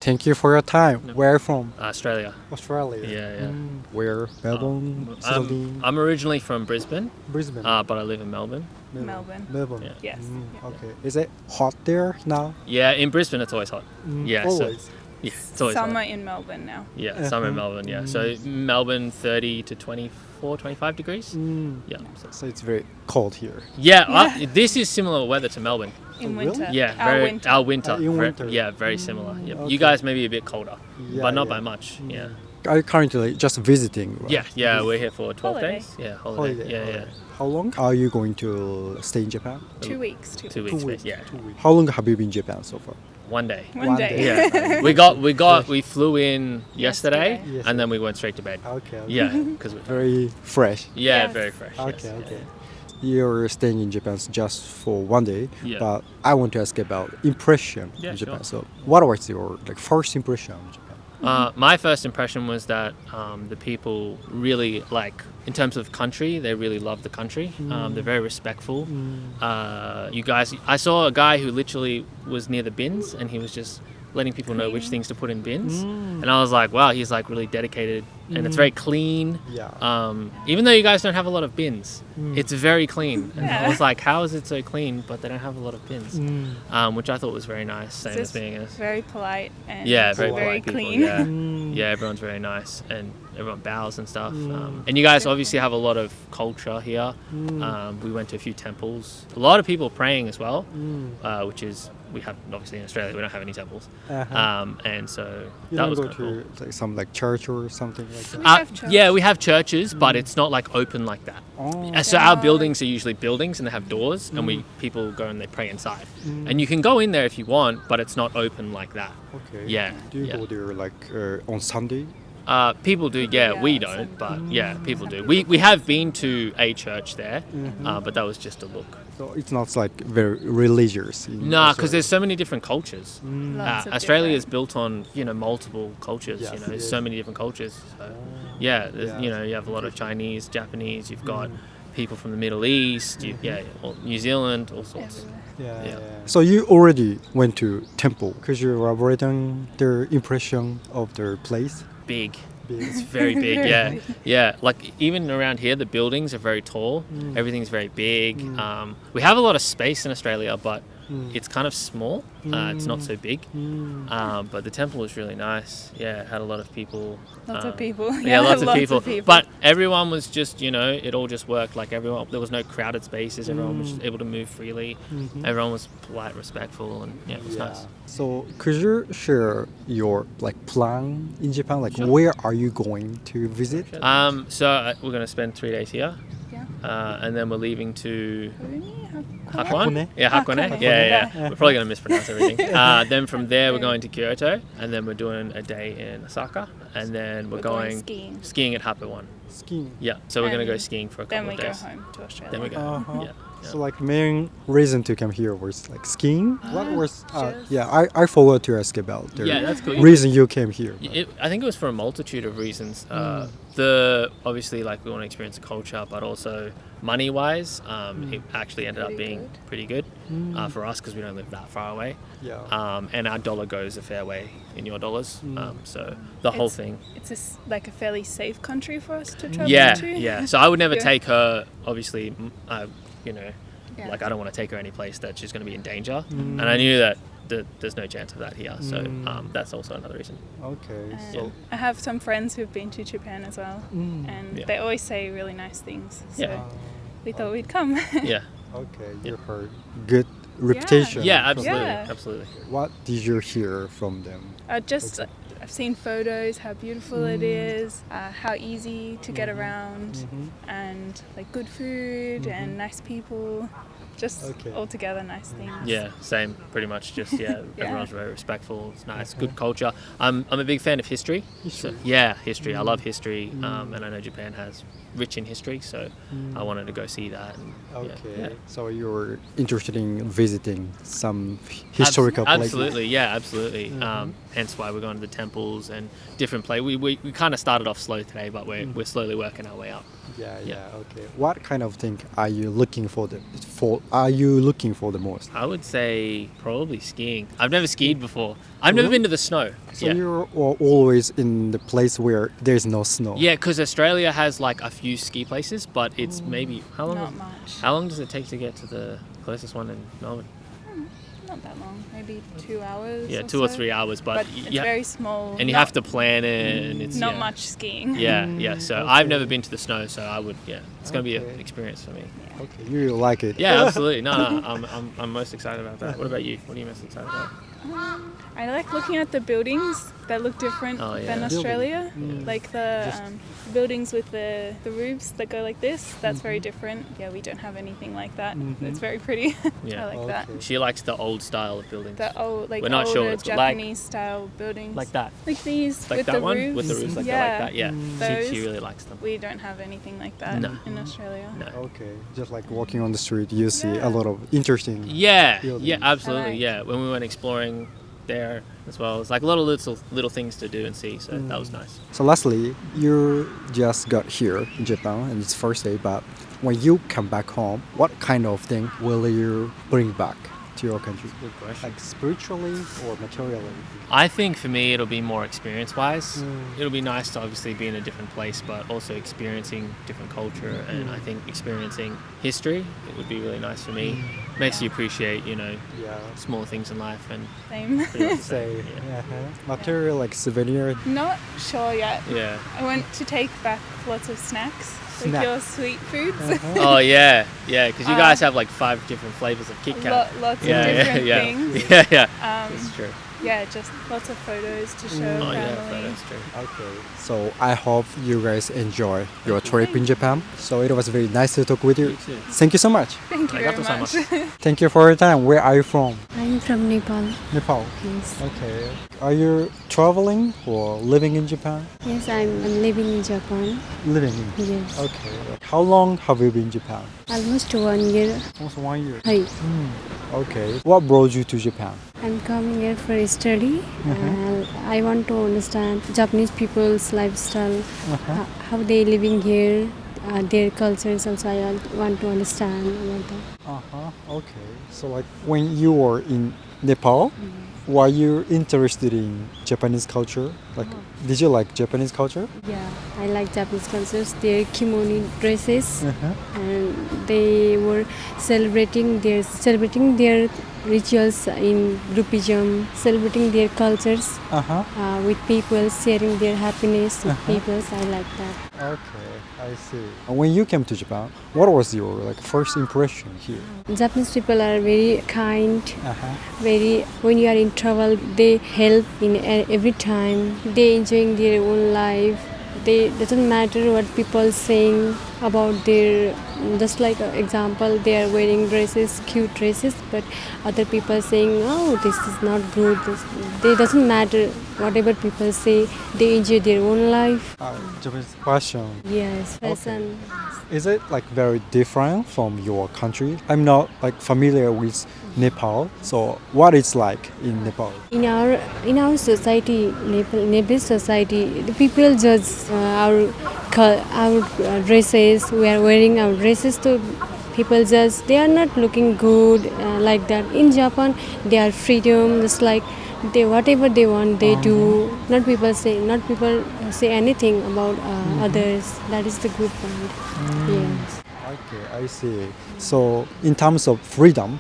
Thank you for your time. No. Where are you from? Australia. Australia. Yeah. Where? Melbourne? Sydney? I'm originally from Brisbane, Brisbane. but I live in Melbourne. Melbourne. Melbourne. Yeah. Yes. Okay. Is it hot there now? Yeah, in Brisbane it's always hot. Yeah, Always. So, yeah, it's always Summer hot. in Melbourne now. Yeah, summer in Melbourne. Yeah, so Melbourne 30 to 24, 25 degrees. Yeah. So it's very cold here. Yeah, this is similar weather to Melbourne. In really? winter. Yeah, Our our winter. In winter. Yeah, very similar. Yeah. okay. You guys may be a bit colder, Yeah, but not yeah. by much. Yeah. Are you currently just visiting? Right? Yeah, we're here for 12 Holiday. days. Yeah, holiday. Yeah, yeah. How long are you going to stay in Japan? 2 weeks. 2 2 weeks. weeks. 2 weeks. Yeah, 2 weeks. How long have you been in Japan so far? one day. One day. Yeah, we flew in yesterday, Yes. and then we went straight to bed. Okay. Yeah, because Very fresh. yeah, Yes. very fresh. Okay. yes, Okay. You're staying in Japan just for one day, Yeah. but I want to ask about impression Yeah, in Japan. sure. So, what was your first impression of Japan? My first impression was that the people really in terms of country, they really love the country. They're very respectful. You guys, I saw a guy who literally was near the bins, and he was just letting people know which things to put in bins. And I was like, wow, he's really dedicated, and it's very clean. Yeah. Even though you guys don't have a lot of bins, it's very clean. And I was like, how is it so clean, but they don't have a lot of bins? Which I thought was very nice. Same as Just being a very polite and very very polite people, clean. yeah, everyone's very nice and everyone bows and stuff. And you guys obviously have a lot of culture here. We went to a few temples. A lot of people praying as well, which is we have obviously in Australia we don't have any temples. And so You that don't was go kind of cool. to some church or something like that? We have church. Yeah, we have churches, but it's not open like that. Oh. So our buildings are usually buildings and they have doors, and people go and they pray inside. And you can go in there if you want, but it's not open like that. Okay. Yeah, Do you yeah. go there on Sunday? People do, yeah, we don't, but yeah, people do. We have been to a church there, but that was just a look. So it's not very religious. Nah, because there's so many different cultures. Lots of Australia is different- built on multiple cultures. Yes, There's yes. so many different cultures. So, yeah, Yeah. you have a lot of Chinese, Japanese. You've got people from the Middle East. New Zealand, all sorts. Everywhere. Yeah. Yeah. So you already went to temple. Could you elaborate on the impression of the place? Big. Big. It's very big, Very yeah. big. Yeah, even around here, the buildings are very tall. Everything's very big. We have a lot of space in Australia, but it's kind of small. It's not so big. But the temple was really nice. Yeah, it had a lot of people. Lots of people. Yeah, lots of people. But But everyone was just, it all just worked. There was no crowded spaces. Everyone was just able to move freely. Everyone was polite, respectful, and it was nice. So could you share your plan in Japan? Sure. Where are you going to visit? So we're going to spend 3 days here. Yeah. And then we're leaving to Hakone? Hakone? Yeah, Hakone. Hakone. Yeah. We're probably going to mispronounce everything. Then from there, we're going to Kyoto, and then we're doing a day in Osaka, and then we're going going skiing. at Hape-1. Skiing. Yeah, so we're going to go And skiing for a Then couple we of go days. home to Australia. Then we go. Uh-huh. Yeah. So main reason to come here was skiing. What was? just- Yeah, I forgot to ask about the Yeah, that's cool. reason you came here. I think it was for a multitude of reasons. Obviously, we want to experience the culture, but also money-wise, it actually ended up being pretty good for us because we don't live that far away. Yeah. And our dollar goes a fair way in your dollars. So the whole thing. It's a fairly safe country for us to travel Yeah, to. yeah. So I would never Yeah. take her. Obviously, I Yeah. don't want to take her any place that she's going to be in danger. And I knew that there's no chance of that here. So that's also another reason. Okay. And So I have some friends who've been to Japan as well, and Yeah. they always say really nice things. So Yeah. we thought we'd come. Yeah. okay, you heard good reputation. Yeah, from absolutely, Yeah. absolutely. them. What did you hear from them? I've seen photos, how beautiful it is, how easy to get around, and good food and nice people. Just Okay. altogether nice things. Yeah, same, pretty much. Just everyone's very respectful. It's nice, good culture. I'm a big fan of history. History? So, yeah, history. I love history, and I know Japan has rich in history, so I wanted to go see that. And, Okay. Yeah. So you're interested in visiting some historical places? Absolutely, yeah, absolutely. Hence why we're going to the temples and different places. We kind of started off slow today, but we're slowly working our way up. Okay. What kind of thing are you looking for the most? I would say probably skiing. I've never skied before. I've never been to the snow. So you're always in the place where there's no snow. Yeah, because Australia has like a few ski places, but it's maybe Not much. How long does it take to get to the closest one in Melbourne? Not that long. Maybe 2 hours. Yeah, or 2 or so. 3 hours, but It's very small. and you have to plan it, and it's Not much skiing. Yeah. So I've never been to the snow, so I would. Yeah, it's gonna be an experience for me. Okay, you like it. Yeah, absolutely. No, I'm most excited about that. What about you? What are you most excited about? I like looking at the buildings that look different than Australia. Like the buildings with the roofs that go like this. That's very different. Yeah, we don't have anything like that. It's very pretty. Yeah. I like that. She likes the old style of buildings. The old, like We're not sure older it's like- Japanese style buildings. Like that. Like these Like with that the one roofs. with the roofs like that. Yeah. Those. She really likes them. We don't have anything like that No. in Australia. No. Okay, just like walking on the street, you see Yeah. a lot of interesting. Yeah, buildings. absolutely. Alright. Yeah, when we went exploring there as well, it's like a lot of little things to do and see. So that was nice. So lastly, you just got here in Japan and it's first day, but when you come back home, what kind of thing will you bring back to your country? Good question. Like spiritually or materially? I think for me it'll be more experience-wise. It'll be nice to obviously be in a different place, but also experiencing different culture, and I think experiencing history. It would be really nice for me. Makes you appreciate, Yeah. small things in life, and Same. pretty much the Say, same. material like souvenir. Not sure yet. Yeah. I want to take back lots of snacks. Like Snack. your sweet foods. Oh yeah, because you guys have like 5 different flavors of Kit Kat. Lots of yeah, different yeah, things. yeah. Um, That's true. Yeah, just lots of photos to show Oh yeah, family. that's true. Okay. So I hope you guys enjoy your trip in Japan. So it was very nice to talk with you. You too. Thank you so much. Thank you very Arigato much. gozaimasu. Thank you for your time. Where are you from? I'm from Nepal. Nepal. Yes. Okay. Are you traveling or living in Japan? Yes, I'm living in Japan. Living in. Yes. Okay. How long have you been in Japan? Almost 1 year. Almost 1 year. Hi. Okay. What brought you to Japan? I'm coming here for study. And I want to understand Japanese people's lifestyle, how they living here, their cultures also. I want to understand about that. Okay. So like when you were in Nepal, were you interested in Japanese culture? Like, did you like Japanese culture? Yeah, I like Japanese cultures. Their kimono dresses, and they were celebrating their rituals in groupism, celebrating their cultures with people, sharing their happiness with people. I like that. Okay, I see. When you came to Japan, what was your like first impression here? Japanese people are very kind. When you are in trouble, they help in every time. They enjoying their own life. They doesn't matter what people saying about their. Just like example, they are wearing dresses, cute dresses, but other people saying, "Oh, this is not good." They doesn't matter whatever people say. They enjoy their own life. Japanese fashion. Yes, fashion. Is it like very different from your country? I'm not like familiar with Nepal, so what it's like in Nepal? In our society, Nepalese society, the people judge our dresses. We are wearing our dresses, so people judge. They are not looking good like that. In Japan, they are freedom, just like whatever they want, they do. Not people say anything about others. That is the good point. Yes. Okay, I see. So in terms of freedom,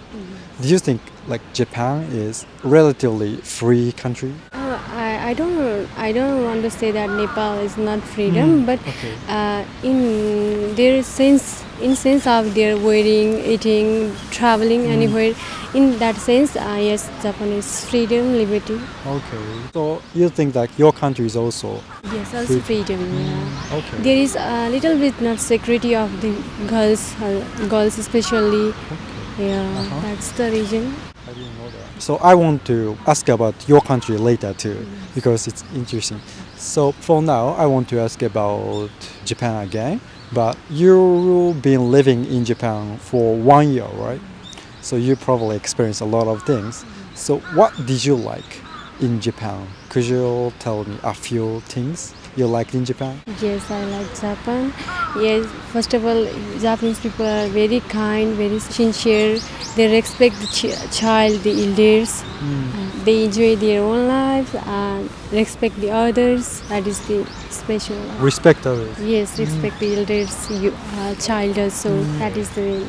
do you think like Japan is relatively free country? I don't want to say that Nepal is not freedom, but in their sense of their wearing, eating, traveling anywhere, in that sense, yes, Japan is freedom, liberty. Okay. So you think that your country is also Yes, also freedom. Yeah. okay? There is a little bit not security of the girls especially. Yeah, that's the reason. I didn't know that. So I want to ask about your country later too, because it's interesting. So for now, I want to ask about Japan again. But you've been living in Japan for 1 year, right? So you probably experienced a lot of things. So what did you like in Japan? Could you tell me a few things? you liked in Japan? Yes, I like Japan. Yes, first of all, Japanese people are very kind, very sincere. They respect the child, the elders. They enjoy their own lives and respect the others. That is the special. Respect others. Yes, respect the elders, child also. That is the way.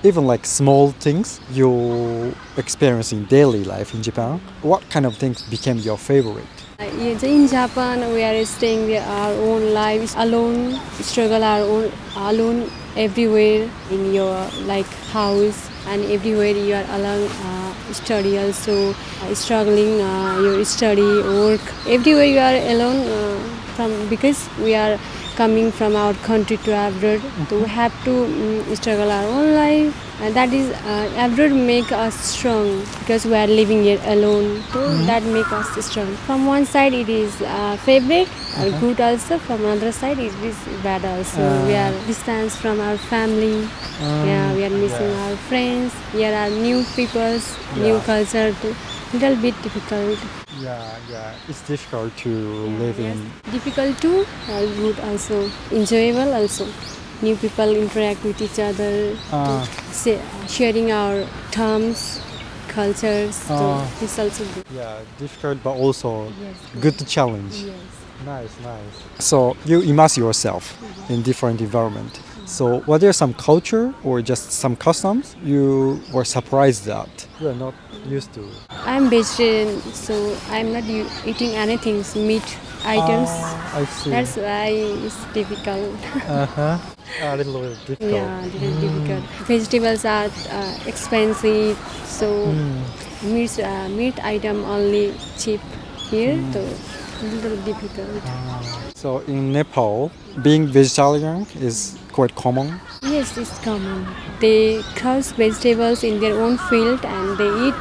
Even like small things you experience in daily life in Japan, what kind of things became your favorite? Yes, in Japan, we are staying our own lives alone, struggle our own alone everywhere in your like house and everywhere you are alone. Study also, struggling your study, work. Everywhere you are alone because we are coming from our country to abroad. So we have to struggle our own life. And that is abroad make us strong because we are living here alone. So that make us strong. From one side it is favorite or good also. From another side it is bad also. We are distance from our family. Yeah, we are missing our friends. Here are new peoples, new culture. Little bit difficult. Yeah, it's difficult to live in. Difficult too, good also. Enjoyable also. New people interact with each other, sharing our terms, cultures. So it's also good. Yeah, difficult but also Yes, good challenge. Yes. Nice. So you immerse yourself in different environment. So were there some culture or just some customs you were surprised that you are not used to? I'm vegetarian, so I'm not eating anything meat items. I see. That's why it's difficult. A little bit difficult. Yeah, a little difficult. Vegetables are expensive, so meat item only cheap here, so a little difficult. So in Nepal, being vegetarian is quite common. Yes, it's common. They cross vegetables in their own field and they eat.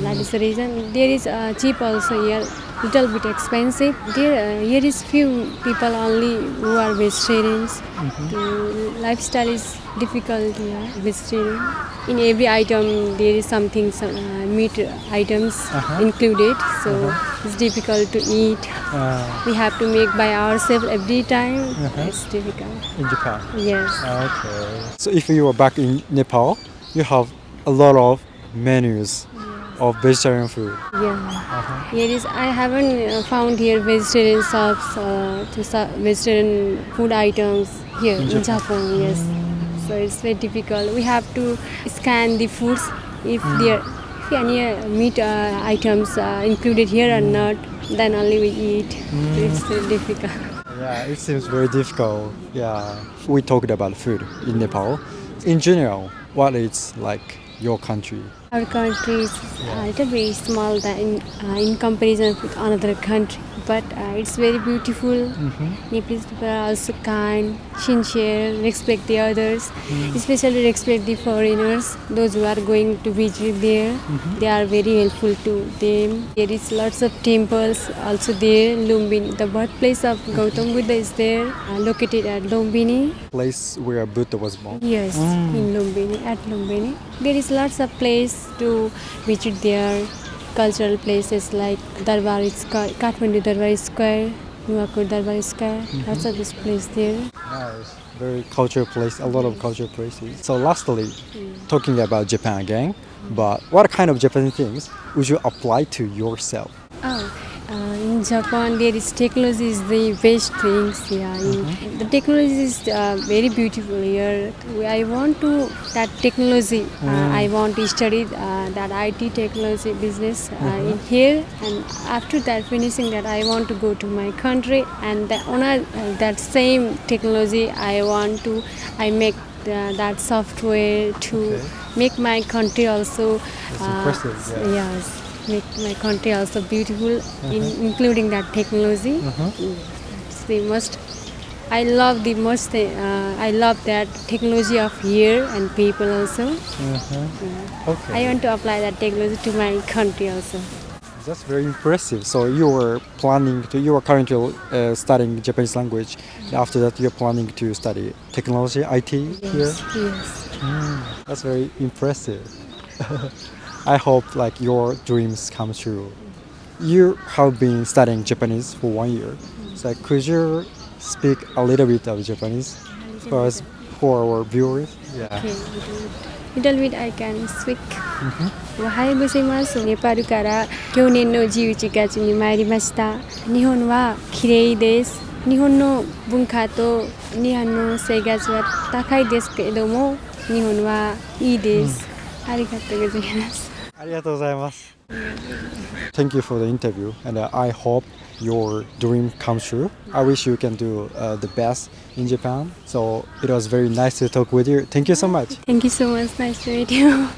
That is the reason. There is cheap also here, little bit expensive. Here is few people only who are vegetarians. The lifestyle is difficult here, vegetarian. In every item there is something, some meat items included, so it's difficult to eat. We have to make by ourselves every time. It's difficult. In Japan. Yes. Okay. So if you are back in Nepal, you have a lot of menus of vegetarian food. Yeah. Here is. I haven't found here vegetarian shops, vegetarian food items here in Japan. Yes. So it's very difficult. We have to scan the foods if there any meat items included here or not. Then only we eat. It's very difficult. Yeah, it seems very difficult. Yeah. We talked about food in Nepal. In general, what is like your country? Our country is a little bit small in comparison with another country, but it's very beautiful. Nepalese people are also kind, sincere, respect the others, especially respect the foreigners, those who are going to visit there. They are very helpful to them. There is lots of temples also there. Lumbini, the birthplace of Gautam Buddha is there, located at Lumbini. Place where Buddha was born? Yes, in Lumbini, at Lumbini. There is lots of place to visit there, cultural places like Darbar Square, Kathmandu Darbar Square, Nuwakot Darbar Square, lots of this place there. Nice. Very cultural place, a lot of cultural places. So lastly, talking about Japan again, but what kind of Japanese things would you apply to yourself? In Japan, there is technology is the best things. Yeah, the technology is very beautiful here. I want to that technology. I want to study that IT technology business in here, and after that finishing that, I want to go to my country and that same technology. I make that software to make my country also. That's impressive. Yeah. Yes. Make my country also beautiful, including that technology. It's the most. I love the most. I love that technology of here and people also. Okay. I want to apply that technology to my country also. That's very impressive. So you were currently studying Japanese language. After that, you're planning to study technology, IT here. Yes. That's very impressive. I hope like your dreams come true. You have been studying Japanese for 1 year. So So could you speak a little bit of Japanese for us, for our viewers? Yeah. Okay, little bit I can speak. おはようございます。ネパールから去年の11月に参りました。日本は綺麗です。日本の文化と日本の生活は高いですけれども、日本はいいです。ありがとうございます。ありがとうございます。Thank you for the interview, and I hope your dream comes true. I wish you can do the best in Japan. So it was very nice to talk with you. Thank you so much. Thank you so much. Nice to meet you.